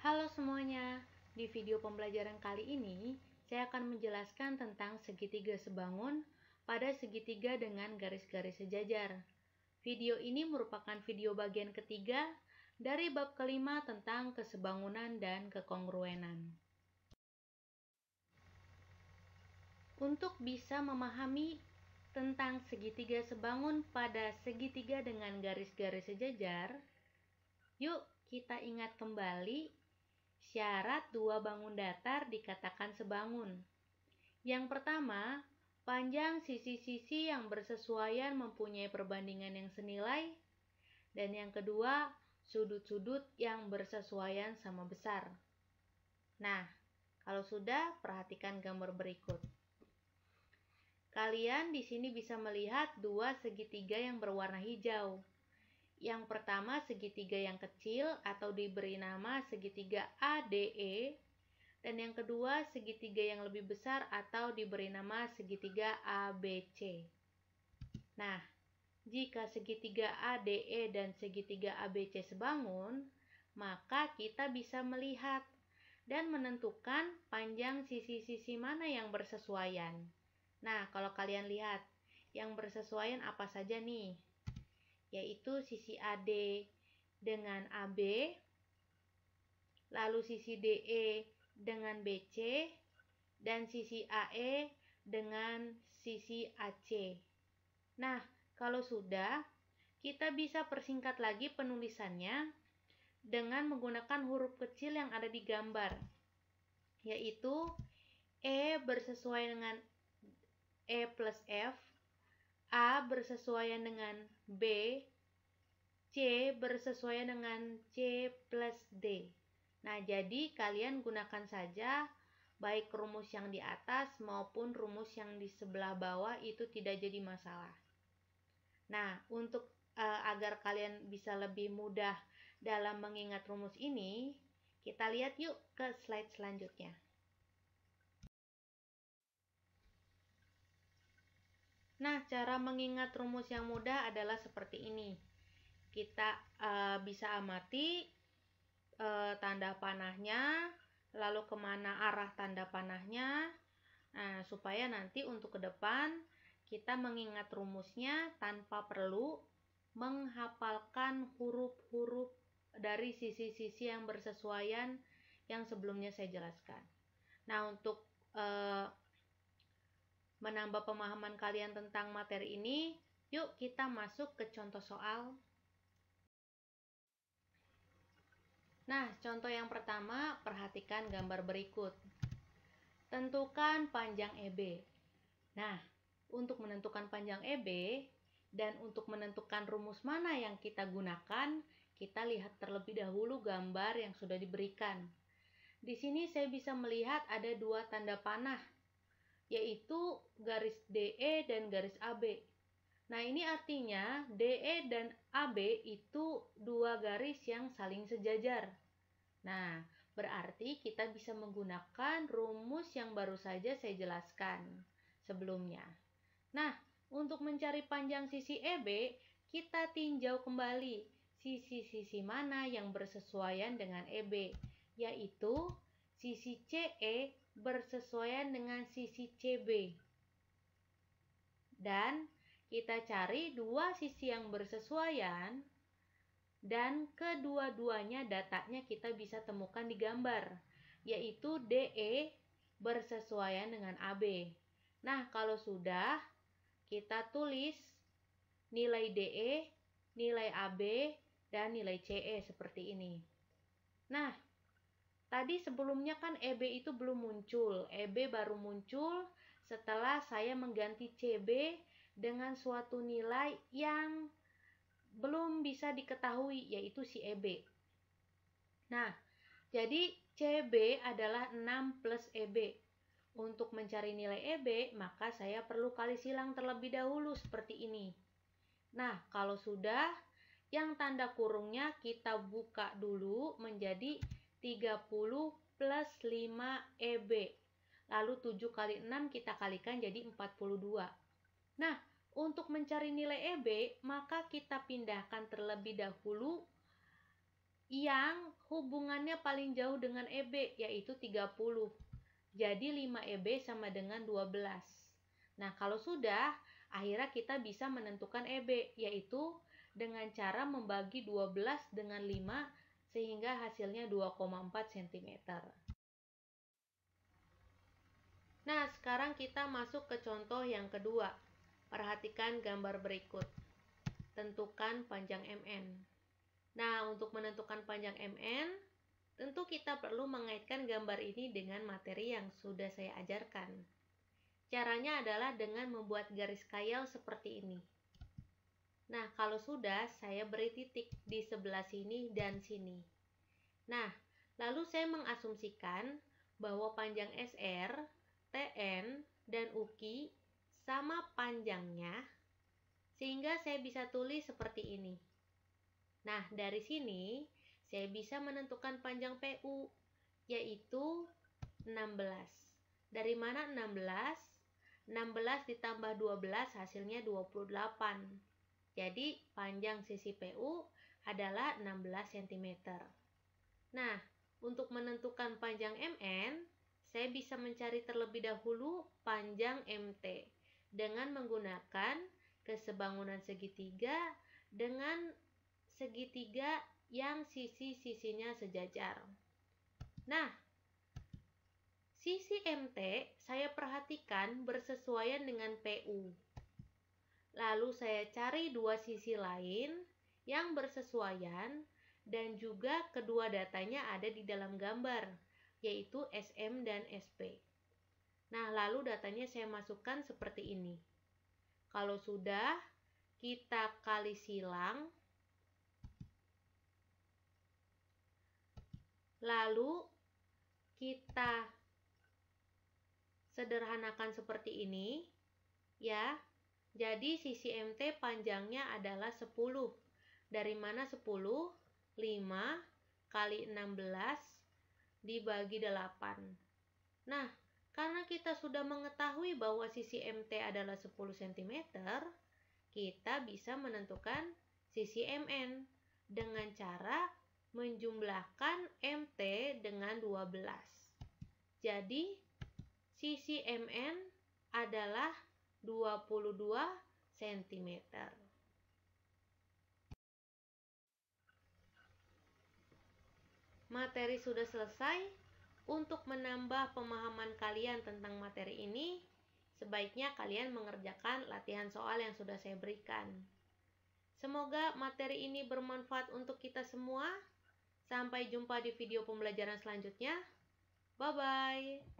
Halo semuanya, di video pembelajaran kali ini saya akan menjelaskan tentang segitiga sebangun pada segitiga dengan garis-garis sejajar. Video ini merupakan video bagian ketiga dari bab kelima tentang kesebangunan dan kekongruenan. Untuk bisa memahami tentang segitiga sebangun pada segitiga dengan garis-garis sejajar, yuk kita ingat kembali syarat dua bangun datar dikatakan sebangun. Yang pertama, panjang sisi-sisi yang bersesuaian mempunyai perbandingan yang senilai. Dan yang kedua, sudut-sudut yang bersesuaian sama besar. Nah, kalau sudah, perhatikan gambar berikut. Kalian di sini bisa melihat dua segitiga yang berwarna hijau. Yang pertama segitiga yang kecil atau diberi nama segitiga ADE, dan yang kedua segitiga yang lebih besar atau diberi nama segitiga ABC. Nah, jika segitiga ADE dan segitiga ABC sebangun, maka kita bisa melihat dan menentukan panjang sisi-sisi mana yang bersesuaian. Nah, kalau kalian lihat, yang bersesuaian apa saja nih? Yaitu sisi AD dengan AB, lalu sisi DE dengan BC, dan sisi AE dengan sisi AC. Nah, kalau sudah, kita bisa persingkat lagi penulisannya dengan menggunakan huruf kecil yang ada di gambar, yaitu E bersesuaian dengan E plus F, A bersesuaian dengan B, C bersesuaian dengan C plus D. Nah, jadi kalian gunakan saja baik rumus yang di atas maupun rumus yang di sebelah bawah, itu tidak jadi masalah. Nah, untuk agar kalian bisa lebih mudah dalam mengingat rumus ini, kita lihat yuk ke slide selanjutnya. Nah, cara mengingat rumus yang mudah adalah seperti ini. Kita bisa amati tanda panahnya, lalu kemana arah tanda panahnya. Nah, supaya nanti untuk ke depan kita mengingat rumusnya tanpa perlu menghafalkan huruf-huruf dari sisi-sisi yang bersesuaian yang sebelumnya saya jelaskan. Nah, untuk menambah pemahaman kalian tentang materi ini, yuk kita masuk ke contoh soal. Nah, contoh yang pertama, perhatikan gambar berikut. Tentukan panjang EB. Nah, untuk menentukan panjang EB dan untuk menentukan rumus mana yang kita gunakan, kita lihat terlebih dahulu gambar yang sudah diberikan. Di sini saya bisa melihat ada dua tanda panah, yaitu garis DE dan garis AB. Nah, ini artinya DE dan AB itu dua garis yang saling sejajar. Nah, berarti kita bisa menggunakan rumus yang baru saja saya jelaskan sebelumnya. Nah, untuk mencari panjang sisi EB, kita tinjau kembali sisi-sisi mana yang bersesuaian dengan EB, yaitu sisi CE bersesuaian dengan sisi CB. Dan kita cari dua sisi yang bersesuaian, dan kedua-duanya datanya kita bisa temukan di gambar, yaitu DE bersesuaian dengan AB. Nah, kalau sudah, kita tulis nilai DE, nilai AB, dan nilai CE seperti ini. Nah, tadi sebelumnya kan EB itu belum muncul. EB baru muncul setelah saya mengganti CB dengan suatu nilai yang belum bisa diketahui, yaitu si EB. Nah, jadi CB adalah 6 plus EB. Untuk mencari nilai EB, maka saya perlu kali silang terlebih dahulu seperti ini. Nah, kalau sudah, yang tanda kurungnya kita buka dulu menjadi 30 plus 5 EB. Lalu 7 kali 6 kita kalikan jadi 42. Nah, untuk mencari nilai EB, maka kita pindahkan terlebih dahulu yang hubungannya paling jauh dengan EB, yaitu 30. Jadi 5 EB sama dengan 12. Nah, kalau sudah, akhirnya kita bisa menentukan EB, yaitu dengan cara membagi 12 dengan 5 sehingga hasilnya 2,4 cm. Nah, sekarang kita masuk ke contoh yang kedua. Perhatikan gambar berikut. Tentukan panjang MN. Nah, untuk menentukan panjang MN, tentu kita perlu mengaitkan gambar ini dengan materi yang sudah saya ajarkan. Caranya adalah dengan membuat garis khayal seperti ini. Nah, kalau sudah, saya beri titik di sebelah sini dan sini. Nah, lalu saya mengasumsikan bahwa panjang SR, TN, dan UKI sama panjangnya, sehingga saya bisa tulis seperti ini. Nah, dari sini saya bisa menentukan panjang PU, yaitu 16. Dari mana 16? 16 ditambah 12 hasilnya 28. Jadi, panjang sisi PU adalah 16 cm. Nah, untuk menentukan panjang MN, saya bisa mencari terlebih dahulu panjang MT dengan menggunakan kesebangunan segitiga dengan segitiga yang sisi-sisinya sejajar. Nah, sisi MT saya perhatikan bersesuaian dengan PU. Lalu saya cari dua sisi lain yang bersesuaian dan juga kedua datanya ada di dalam gambar, yaitu SM dan SP. Nah, lalu datanya saya masukkan seperti ini. Kalau sudah, kita kali silang. Lalu kita sederhanakan seperti ini, ya. Jadi sisi MT panjangnya adalah 10. Dari mana 10? 5 kali 16 dibagi 8. Nah, karena kita sudah mengetahui bahwa sisi MT adalah 10 cm, kita bisa menentukan sisi MN dengan cara menjumlahkan MT dengan 12. Jadi, sisi MN adalah 22 cm. Materi sudah selesai. Untuk menambah pemahaman kalian tentang materi ini, sebaiknya kalian mengerjakan latihan soal yang sudah saya berikan. Semoga materi ini bermanfaat untuk kita semua. Sampai jumpa di video pembelajaran selanjutnya. Bye-bye.